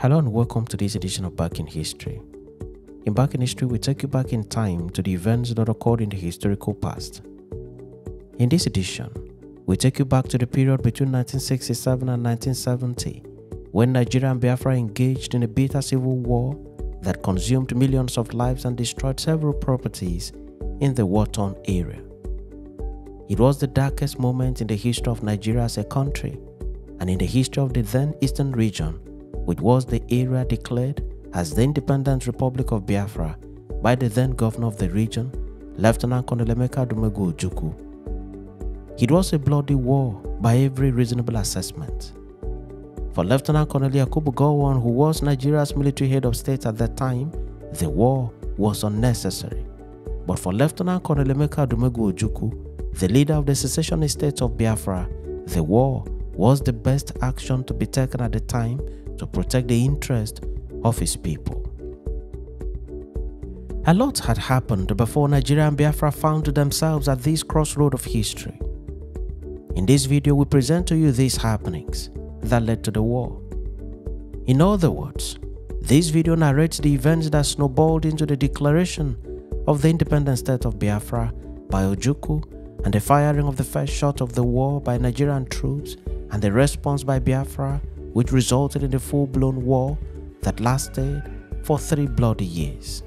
Hello and welcome to this edition of Back in History. In Back in History, we take you back in time to the events that occurred in the historical past. In this edition, we take you back to the period between 1967 and 1970, when Nigeria and Biafra engaged in a bitter civil war that consumed millions of lives and destroyed several properties in the war-torn area. It was the darkest moment in the history of Nigeria as a country and in the history of the then Eastern region, which was the area declared as the Independent Republic of Biafra by the then governor of the region, Lieutenant Colonel Emeka Odumegwu Ojukwu. It was a bloody war by every reasonable assessment. For Lieutenant Colonel Yakubu Gowon, who was Nigeria's military head of state at that time, the war was unnecessary. But for Lieutenant Colonel Emeka Odumegwu Ojukwu, the leader of the secessionist State of Biafra, the war was the best action to be taken at the time to protect the interest of his people. A lot had happened before Nigeria and Biafra found themselves at this crossroad of history. In this video, we present to you these happenings that led to the war. In other words, this video narrates the events that snowballed into the declaration of the independent State of Biafra by Ojukwu and the firing of the first shot of the war by Nigerian troops and the response by Biafra, which resulted in a full-blown war that lasted for 3 bloody years.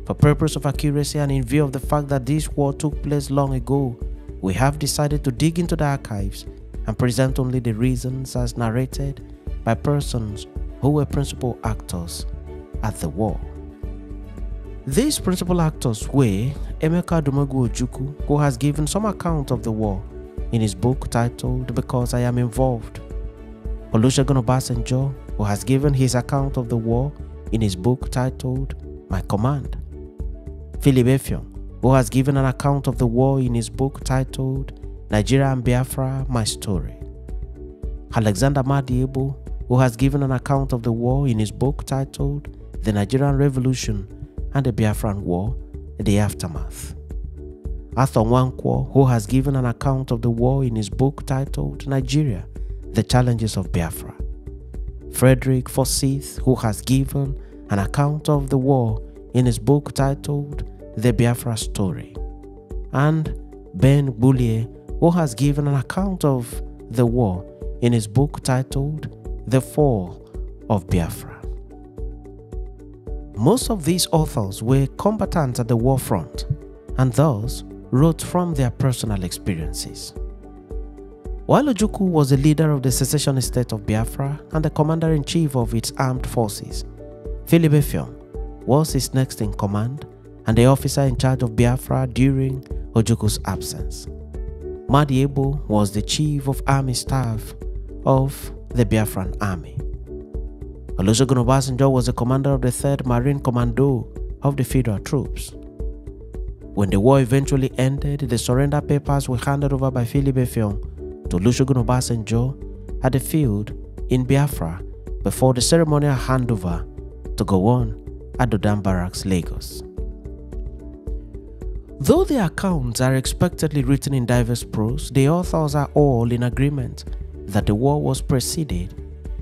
For purpose of accuracy and in view of the fact that this war took place long ago, we have decided to dig into the archives and present only the reasons as narrated by persons who were principal actors at the war. These principal actors were Emeka Odumegwu Ojukwu, who has given some account of the war in his book titled Because I Am Involved; Olusegun Obasanjo, who has given his account of the war in his book titled My Command; Philip Effiong, who has given an account of the war in his book titled Nigeria and Biafra, My Story; Alexander Madiebo, who has given an account of the war in his book titled The Nigerian Revolution and the Biafran War, The Aftermath; Arthur Nwankwo, who has given an account of the war in his book titled Nigeria, The Challenges of Biafra; Frederick Forsyth, who has given an account of the war in his book titled The Biafra Story; and Ben Bullier, who has given an account of the war in his book titled The Fall of Biafra. Most of these authors were combatants at the war front and thus wrote from their personal experiences. While Ojukwu was the leader of the secessionist State of Biafra and the commander-in-chief of its armed forces, Philip Effiong was his next in command and the officer in charge of Biafra during Ojukwu's absence. Madiebo was the chief of army staff of the Biafran army. Olusegun Obasanjo was the commander of the 3rd Marine Commando of the federal troops. When the war eventually ended, the surrender papers were handed over by Philip Effiong to Olusegun Obasanjo at the field in Biafra before the ceremonial handover to Gowon at Dodam Barracks, Lagos. Though the accounts are expectedly written in diverse prose, the authors are all in agreement that the war was preceded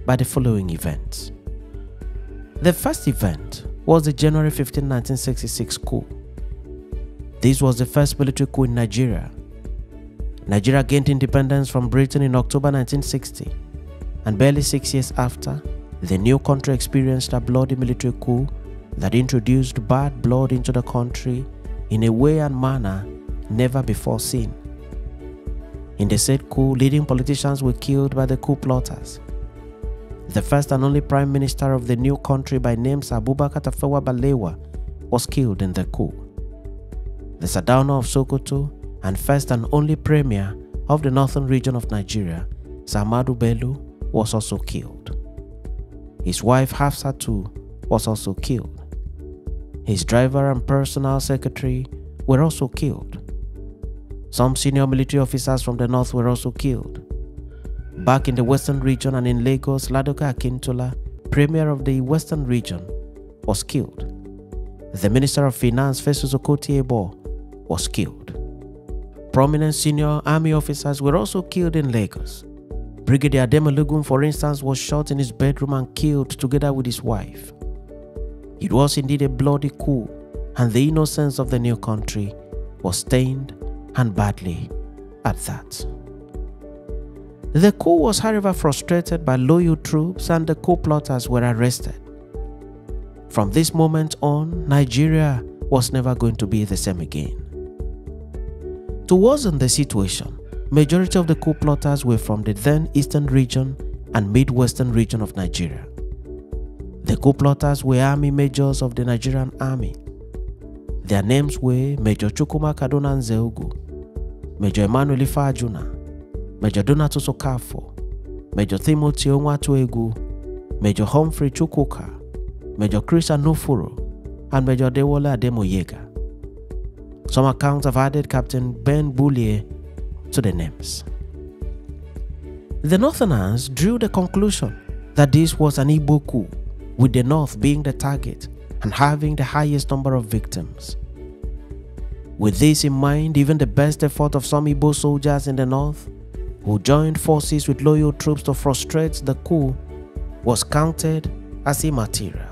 by the following events. The first event was the January 15, 1966 coup. This was the first military coup in Nigeria. Nigeria gained independence from Britain in October 1960, and barely 6 years after, the new country experienced a bloody military coup that introduced bad blood into the country in a way and manner never before seen. In the said coup, leading politicians were killed by the coup plotters. The first and only prime minister of the new country, by name Sir Abubakar Tafawa Balewa, was killed in the coup. The Sardauna of Sokoto and first and only premier of the northern region of Nigeria, Sir Ahmadu Bello, was also killed. His wife Hafsatu was also killed. His driver and personal secretary were also killed. Some senior military officers from the north were also killed. Back in the western region and in Lagos, Ladoke Akintola, premier of the western region, was killed. The minister of finance, Festus Okotie-Eboh, was killed. Prominent senior army officers were also killed in Lagos. Brigadier Ademolegun, for instance, was shot in his bedroom and killed together with his wife. It was indeed a bloody coup, and the innocence of the new country was stained, and badly at that. The coup was, however, frustrated by loyal troops, and the coup plotters were arrested. From this moment on, Nigeria was never going to be the same again. To worsen the situation, majority of the coup plotters were from the then eastern region and midwestern region of Nigeria. The coup plotters were army majors of the Nigerian army. Their names were Major Chukwuma Kaduna Nzeogu, Major Emmanuel Ifeajuna, Major Donatus Okafo, Major Timothy Onwatuegu, Major Humphrey Chukwuka, Major Chris Anufuru, and Major Dewole Ademoyega. Some accounts have added Captain Ben Bullier to the names. The Northerners drew the conclusion that this was an Igbo coup, with the North being the target and having the highest number of victims. With this in mind, even the best effort of some Igbo soldiers in the North, who joined forces with loyal troops to frustrate the coup, was counted as immaterial.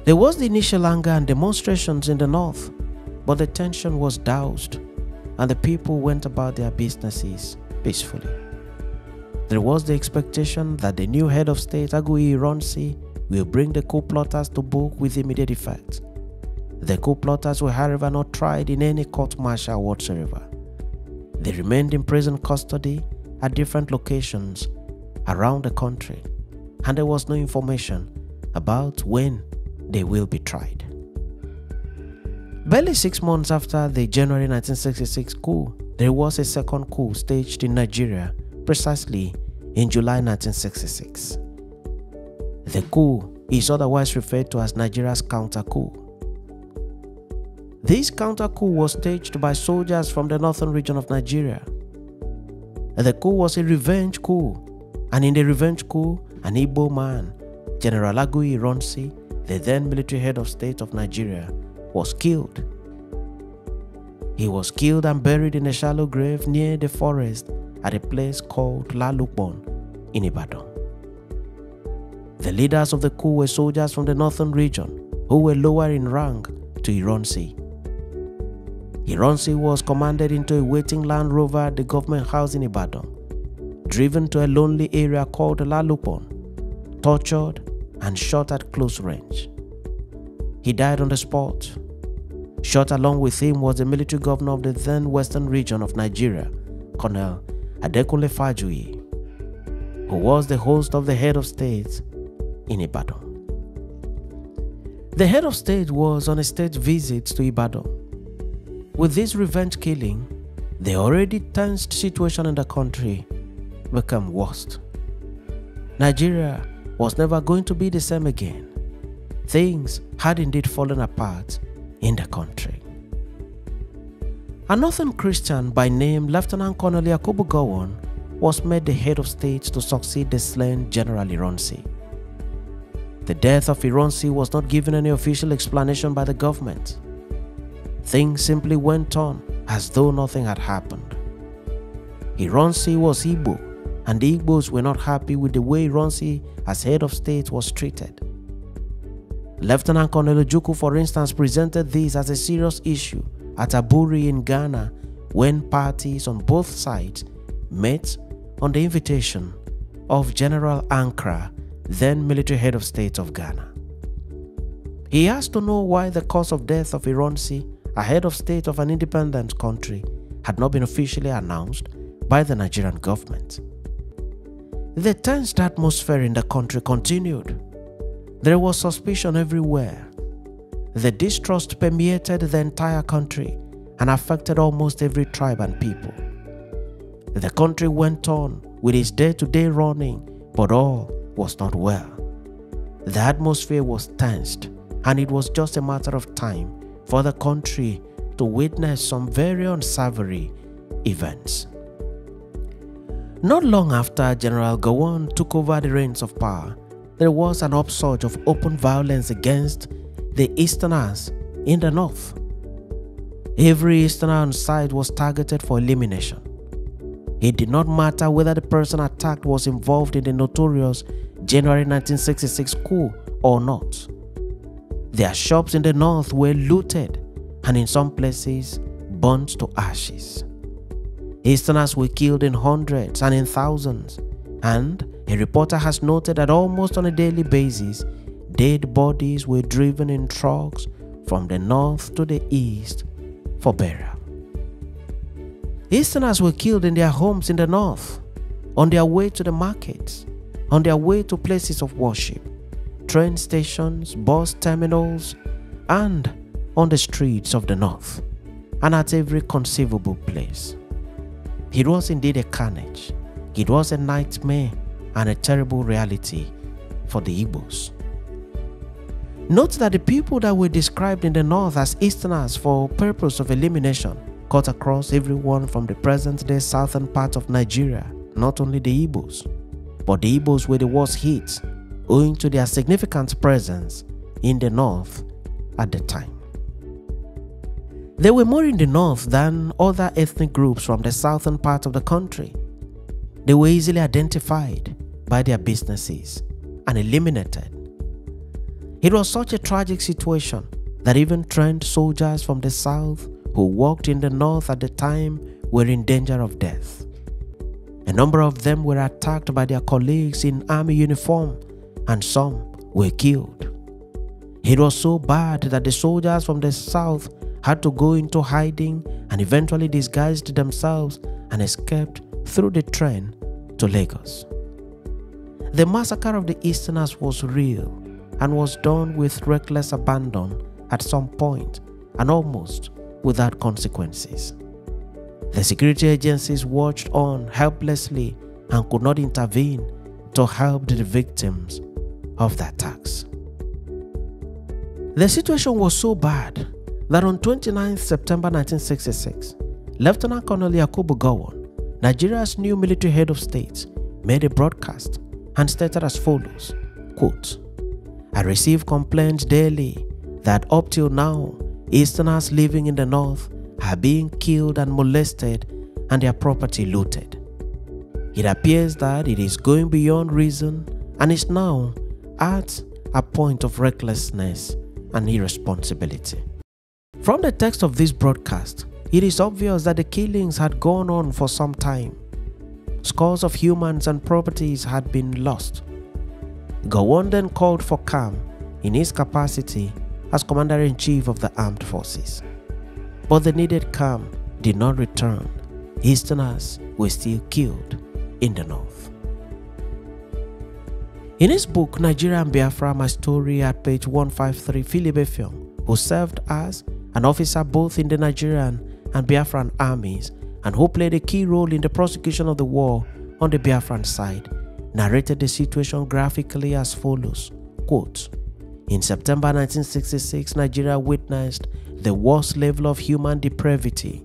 There was the initial anger and demonstrations in the North, but the tension was doused and the people went about their businesses peacefully. There was the expectation that the new head of state, Aguiyi Ironsi, will bring the coup plotters to book with immediate effect. The coup plotters were, however, not tried in any court-martial whatsoever. They remained in prison custody at different locations around the country, and there was no information about when they will be tried. Barely 6 months after the January 1966 coup, there was a second coup staged in Nigeria, precisely in July 1966. The coup is otherwise referred to as Nigeria's counter-coup. This counter-coup was staged by soldiers from the northern region of Nigeria. The coup was a revenge coup, and in the revenge coup, an Igbo man, General Aguiyi Ironsi, the then military head of state of Nigeria, was killed. He was killed and buried in a shallow grave near the forest at a place called Lalukbon in Ibadan. The leaders of the coup were soldiers from the northern region who were lower in rank to Ironsi. Ironsi was commanded into a waiting Land Rover at the government house in Ibadan, driven to a lonely area called Lalukbon, tortured and shot at close range. He died on the spot. Shot along with him was the military governor of the then western region of Nigeria, Colonel Adekunle Fajuyi, who was the host of the head of state in Ibadan. The head of state was on a state visit to Ibadan. With this revenge killing, the already tensed situation in the country became worse. Nigeria was never going to be the same again. Things had indeed fallen apart in the country. A northern Christian by name Lieutenant Colonel Yakubu Gowon was made the head of state to succeed the slain General Ironsi. The death of Ironsi was not given any official explanation by the government. Things simply went on as though nothing had happened. Ironsi was Igbo, and the Igbos were not happy with the way Ironsi as head of state was treated. Lieutenant Colonel Ojukwu, for instance, presented this as a serious issue at Aburi in Ghana when parties on both sides met on the invitation of General Ankara, then military head of state of Ghana. He asked to know why the cause of death of Ironsi, a head of state of an independent country, had not been officially announced by the Nigerian government. The tensed atmosphere in the country continued. There was suspicion everywhere. The distrust permeated the entire country and affected almost every tribe and people. The country went on with its day-to-day running, but all was not well. The atmosphere was tensed, and it was just a matter of time for the country to witness some very unsavory events. Not long after General Gowon took over the reins of power, there was an upsurge of open violence against the Easterners in the north. Every Easterner on site was targeted for elimination. It did not matter whether the person attacked was involved in the notorious January 1966 coup or not. Their shops in the north were looted and in some places burnt to ashes. Easterners were killed in hundreds and in thousands, and a reporter has noted that almost on a daily basis, dead bodies were driven in trucks from the north to the east for burial. Easterners were killed in their homes in the north, on their way to the markets, on their way to places of worship, train stations, bus terminals, and on the streets of the north, and at every conceivable place. It was indeed a carnage. It was a nightmare and a terrible reality for the Igbos. Note that the people that were described in the north as Easterners for purpose of elimination cut across everyone from the present-day southern part of Nigeria, not only the Igbos, but the Igbos were the worst hit owing to their significant presence in the north at the time. There were more in the north than other ethnic groups from the southern part of the country. They were easily identified by their businesses and eliminated. It was such a tragic situation that even trained soldiers from the south who worked in the north at the time were in danger of death. A number of them were attacked by their colleagues in army uniform, and some were killed. It was so bad that the soldiers from the south had to go into hiding and eventually disguised themselves and escaped through the train to Lagos. The massacre of the Easterners was real and was done with reckless abandon at some point and almost without consequences. The security agencies watched on helplessly and could not intervene to help the victims of the attacks. The situation was so bad that on 29 September 1966, Lieutenant Colonel Yakubu Gowon, Nigeria's new military head of state, made a broadcast and stated as follows, quote, "I receive complaints daily that up till now, Easterners living in the north are being killed and molested and their property looted. It appears that it is going beyond reason and is now at a point of recklessness and irresponsibility." From the text of this broadcast, it is obvious that the killings had gone on for some time. Scores of humans and properties had been lost. Gowon then called for calm in his capacity as Commander-in-Chief of the Armed Forces. But the needed calm did not return. Easterners were still killed in the north. In his book, Nigeria and Biafra, My Story, at page 153, Philip Effiong, who served as an officer both in the Nigerian and Biafran armies and who played a key role in the prosecution of the war on the Biafran side, narrated the situation graphically as follows, quote, "In September 1966, Nigeria witnessed the worst level of human depravity.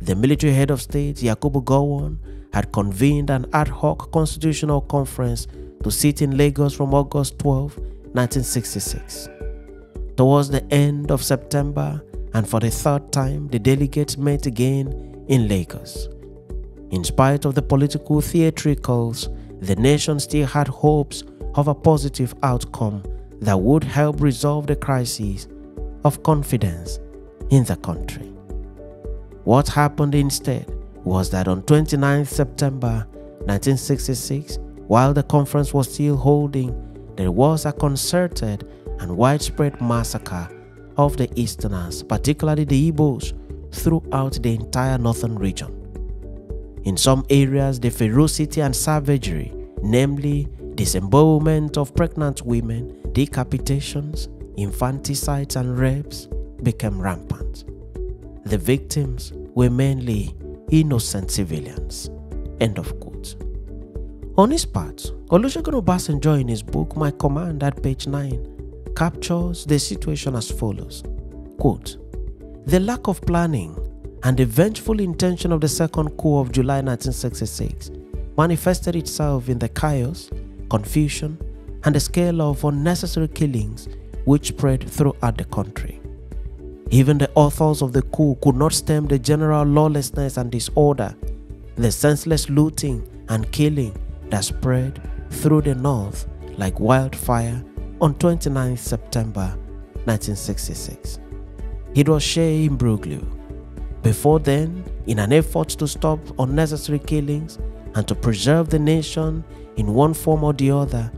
The military head of state, Yakubu Gowon, had convened an ad hoc constitutional conference to sit in Lagos from August 12, 1966. Towards the end of September, and for the third time, the delegates met again in Lagos. In spite of the political theatricals, the nation still had hopes of a positive outcome that would help resolve the crisis of confidence in the country. What happened instead was that on 29 September 1966, while the conference was still holding, there was a concerted and widespread massacre of the Easterners, particularly the Igbos, throughout the entire northern region. In some areas, the ferocity and savagery, namely disembowelment of pregnant women, decapitations, infanticides, and rapes, became rampant. The victims were mainly innocent civilians." End of quote. On his part, Olusegun Obasanjo in his book My Command at page 9 captures the situation as follows, quote, "The lack of planning and the vengeful intention of the second coup of July 1966 manifested itself in the chaos, confusion, and the scale of unnecessary killings which spread throughout the country. Even the authors of the coup could not stem the general lawlessness and disorder the senseless looting and killing that spread through the north like wildfire on 29 September 1966. It was sheer imbroglio. Before then, in an effort to stop unnecessary killings and to preserve the nation in one form or the other,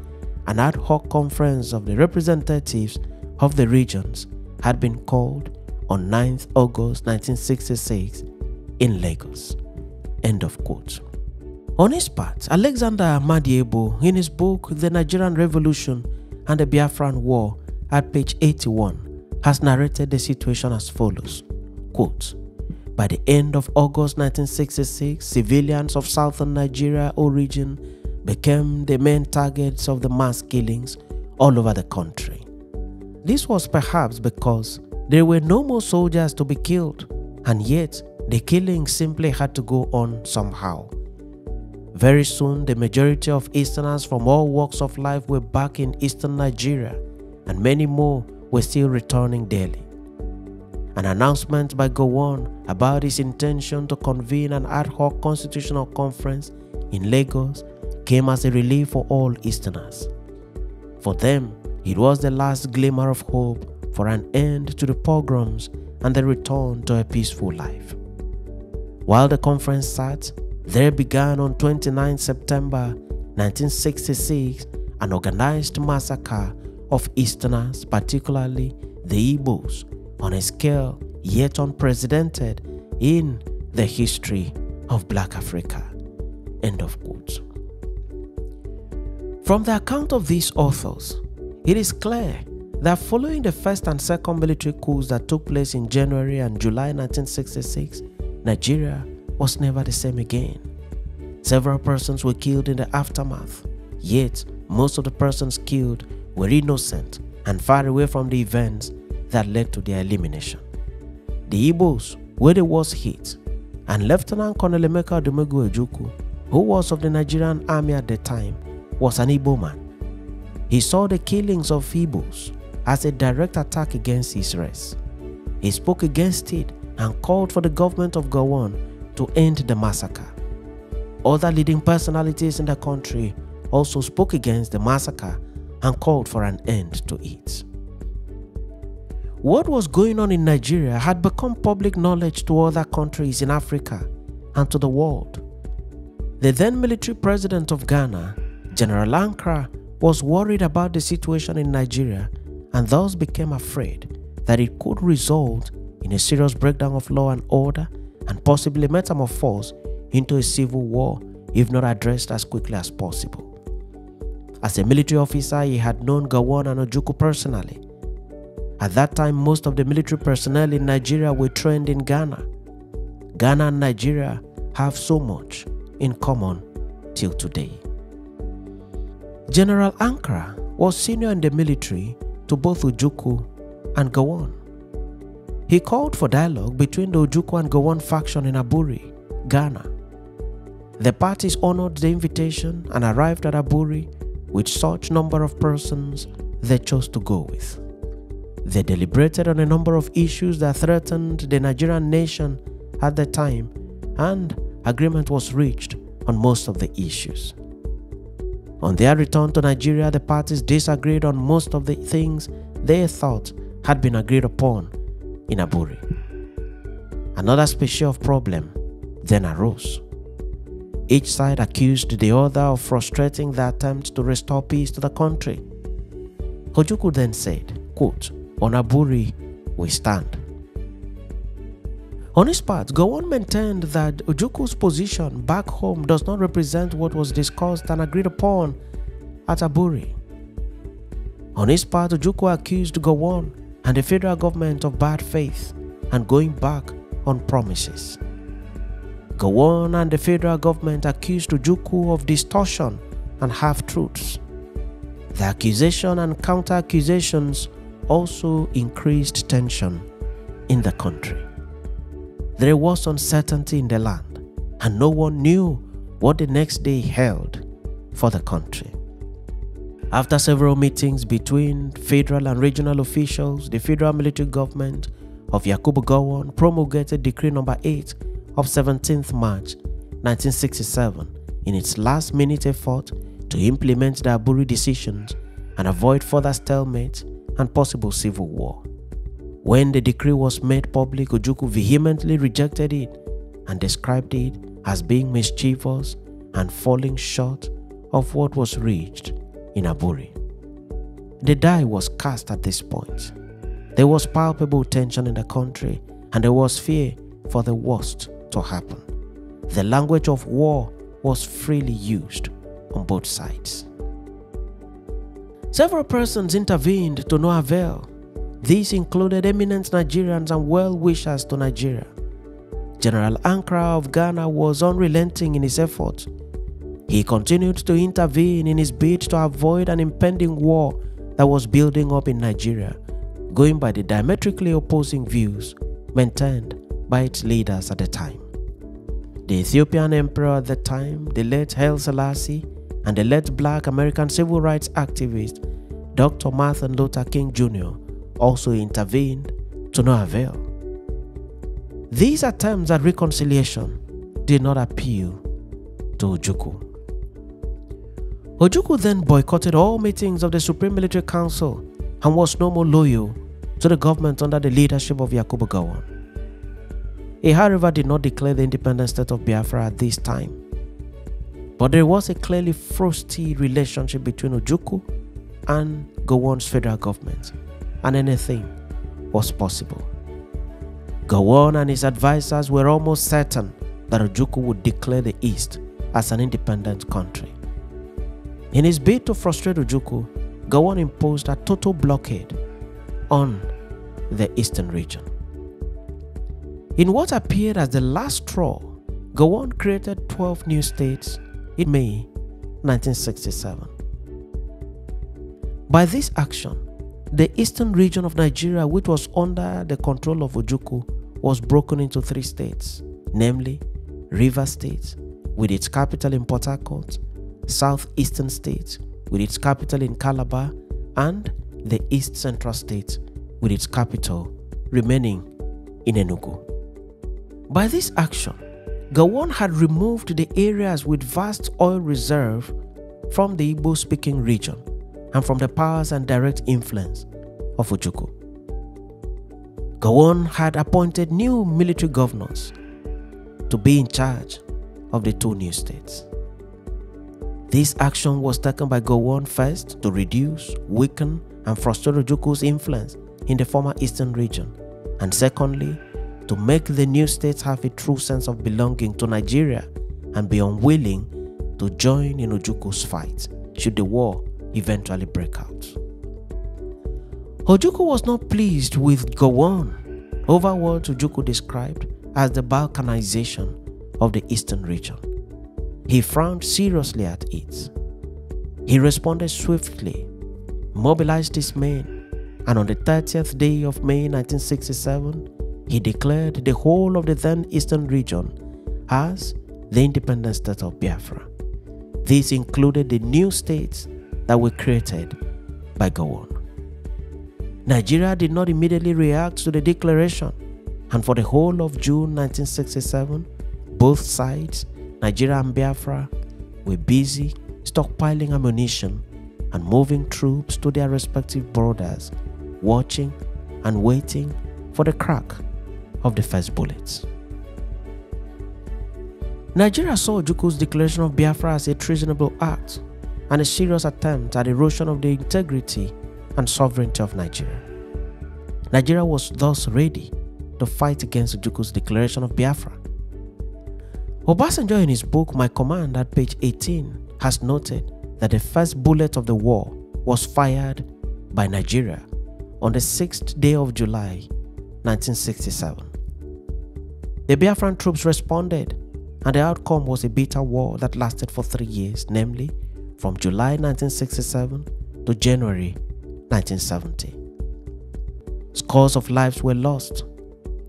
an ad hoc conference of the representatives of the regions had been called on 9th August 1966 in Lagos. End of quote. On his part, Alexander Amadiebo, in his book The Nigerian Revolution and the Biafran War, at page 81, has narrated the situation as follows. Quote, by the end of August 1966, civilians of southern Nigeria origin became the main targets of the mass killings all over the country. This was perhaps because there were no more soldiers to be killed, and yet the killings simply had to go on somehow. Very soon, the majority of Easterners from all walks of life were back in eastern Nigeria, and many more were still returning daily. An announcement by Gowon about his intention to convene an ad hoc constitutional conference in Lagos came as a relief for all Easterners. For them, it was the last glimmer of hope for an end to the pogroms and the return to a peaceful life. While the conference sat, there began on 29 September 1966 an organized massacre of Easterners, particularly the Igbos, on a scale yet unprecedented in the history of Black Africa. End of quote. From the account of these authors, it is clear that following the first and second military coups that took place in January and July 1966, Nigeria was never the same again. Several persons were killed in the aftermath, yet most of the persons killed were innocent and far away from the events that led to their elimination. The Igbos were the worst hit, and Lieutenant Colonel Emeka Odumegwu Ojukwu, who was of the Nigerian army at the time, was an Igbo man. He saw the killings of Igbos as a direct attack against his race. He spoke against it and called for the government of Gowon to end the massacre. Other leading personalities in the country also spoke against the massacre and called for an end to it. What was going on in Nigeria had become public knowledge to other countries in Africa and to the world. The then military president of Ghana, General Ankara, was worried about the situation in Nigeria and thus became afraid that it could result in a serious breakdown of law and order and possibly metamorphose into a civil war if not addressed as quickly as possible. As a military officer, he had known Gowon and Ojukwu personally. At that time, most of the military personnel in Nigeria were trained in Ghana. Ghana and Nigeria have so much in common till today. General Ankara was senior in the military to both Ojukwu and Gowon. He called for dialogue between the Ojukwu and Gowon faction in Aburi, Ghana. The parties honored the invitation and arrived at Aburi with such number of persons they chose to go with. They deliberated on a number of issues that threatened the Nigerian nation at the time, and agreement was reached on most of the issues. On their return to Nigeria, the parties disagreed on most of the things they thought had been agreed upon in Aburi. Another species of problem then arose. Each side accused the other of frustrating the attempt to restore peace to the country. Ojukwu then said, quote, on Aburi we stand. On his part, Gowon maintained that Ojukwu's position back home does not represent what was discussed and agreed upon at Aburi. On his part, Ojukwu accused Gowon and the federal government of bad faith and going back on promises. Gowon and the federal government accused Ojukwu of distortion and half-truths. The accusation and counter-accusations also increased tension in the country. There was uncertainty in the land, and no one knew what the next day held for the country. After several meetings between federal and regional officials, the federal military government of Yakubu Gowon promulgated Decree No. 8 of 17th March 1967 in its last-minute effort to implement the Aburi decisions and avoid further stalemate and possible civil war. When the decree was made public, Ojukwu vehemently rejected it and described it as being mischievous and falling short of what was reached in Aburi. The die was cast at this point. There was palpable tension in the country and there was fear for the worst to happen. The language of war was freely used on both sides. Several persons intervened to no avail. These included eminent Nigerians and well-wishers to Nigeria. General Ankara of Ghana was unrelenting in his efforts. He continued to intervene in his bid to avoid an impending war that was building up in Nigeria, going by the diametrically opposing views maintained by its leaders at the time. The Ethiopian emperor at the time, the late Haile Selassie, and the late black American civil rights activist Dr. Martin Luther King Jr. also intervened to no avail. These attempts at reconciliation did not appeal to Ojukwu. Ojukwu then boycotted all meetings of the Supreme Military Council and was no more loyal to the government under the leadership of Yakubu Gowon. He, however, did not declare the independent state of Biafra at this time. But there was a clearly frosty relationship between Ojukwu and Gowon's federal government, and anything was possible. Gowon and his advisors were almost certain that Ojukwu would declare the East as an independent country. In his bid to frustrate Ojukwu, Gowon imposed a total blockade on the eastern region. In what appeared as the last straw, Gowon created 12 new states in May 1967. By this action, the eastern region of Nigeria, which was under the control of Ojukwu, was broken into 3 states, namely Rivers State with its capital in Port Harcourt, Southeastern State with its capital in Calabar, and the East Central State with its capital remaining in Enugu. By this action, Gowon had removed the areas with vast oil reserve from the Igbo-speaking region and from the powers and direct influence of Ojukwu. Gowon had appointed new military governors to be in charge of the 2 new states. This action was taken by Gowon first to reduce, weaken, and frustrate Ojukwu's influence in the former eastern region, and secondly, to make the new states have a true sense of belonging to Nigeria and be unwilling to join in Ojukwu's fight should the war eventually break out. Ojukwu was not pleased with Gowon over what Ojukwu described as the balkanization of the eastern region. He frowned seriously at it. He responded swiftly, mobilized his men, and on the 30th day of May 1967, he declared the whole of the then eastern region as the independent state of Biafra. This included the new states that were created by Gowon. Nigeria did not immediately react to the declaration, and for the whole of June 1967, both sides, Nigeria and Biafra, were busy stockpiling ammunition and moving troops to their respective borders, watching and waiting for the crack of the first bullets. Nigeria saw Ojukwu's declaration of Biafra as a treasonable act and a serious attempt at erosion of the integrity and sovereignty of Nigeria. Nigeria was thus ready to fight against Ojukwu's declaration of Biafra. Obasanjo, in his book My Command at page 18, has noted that the first bullet of the war was fired by Nigeria on the 6th day of July 1967. The Biafran troops responded, and the outcome was a bitter war that lasted for 3 years, namely from July 1967 to January 1970. Scores of lives were lost.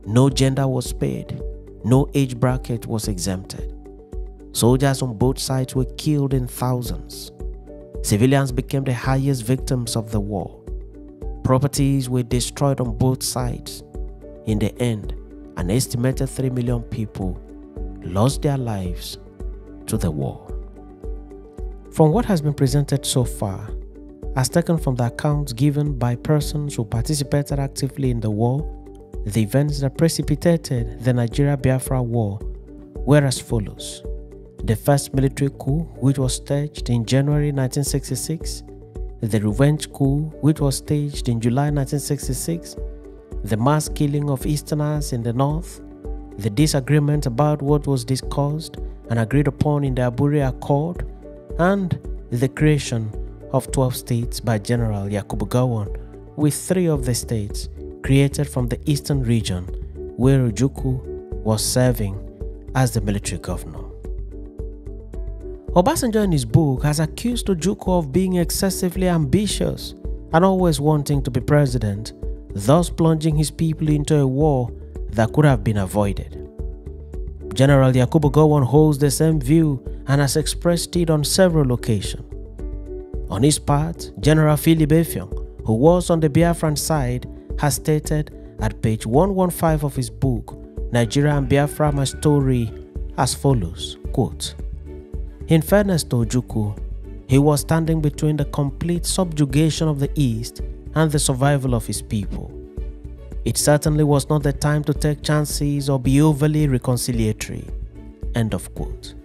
No gender was spared. No age bracket was exempted. Soldiers on both sides were killed in thousands. Civilians became the highest victims of the war. Properties were destroyed on both sides. In the end, an estimated 3 million people lost their lives to the war. From what has been presented so far, as taken from the accounts given by persons who participated actively in the war, the events that precipitated the Nigeria-Biafra war were as follows. The first military coup, which was staged in January 1966, the revenge coup, which was staged in July 1966, the mass killing of Easterners in the north, the disagreement about what was discussed and agreed upon in the Aburi Accord, and the creation of 12 states by General Yakubu Gowon, with 3 of the states created from the eastern region where Ojukwu was serving as the military governor. Obasanjo in his book has accused Ojukwu of being excessively ambitious and always wanting to be president, thus plunging his people into a war that could have been avoided. General Yakubu Gowon holds the same view and has expressed it on several occasions. On his part, General Philip Effiong, who was on the Biafran side, has stated at page 115 of his book, Nigeria and Biafra, My Story, as follows, quote, "In fairness to Ojukwu, he was standing between the complete subjugation of the East and the survival of his people. It certainly was not the time to take chances or be overly reconciliatory." End of quote.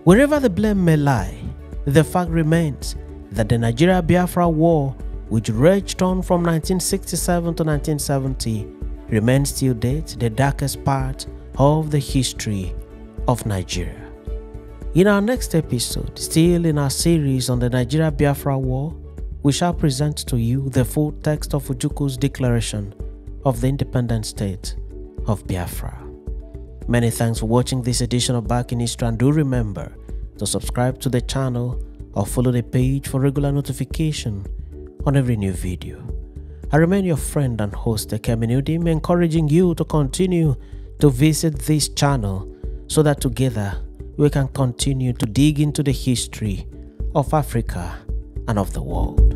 Wherever the blame may lie, the fact remains that the Nigeria-Biafra war, which raged on from 1967 to 1970, remains till date the darkest part of the history of Nigeria. In our next episode, still in our series on the Nigeria-Biafra war, we shall present to you the full text of Ojukwu's declaration of the independent state of Biafra. Many thanks for watching this edition of Back in History, and do remember to subscribe to the channel or follow the page for regular notification on every new video. I remain your friend and host, Ekemi Udim, encouraging you to continue to visit this channel so that together we can continue to dig into the history of Africa and of the world.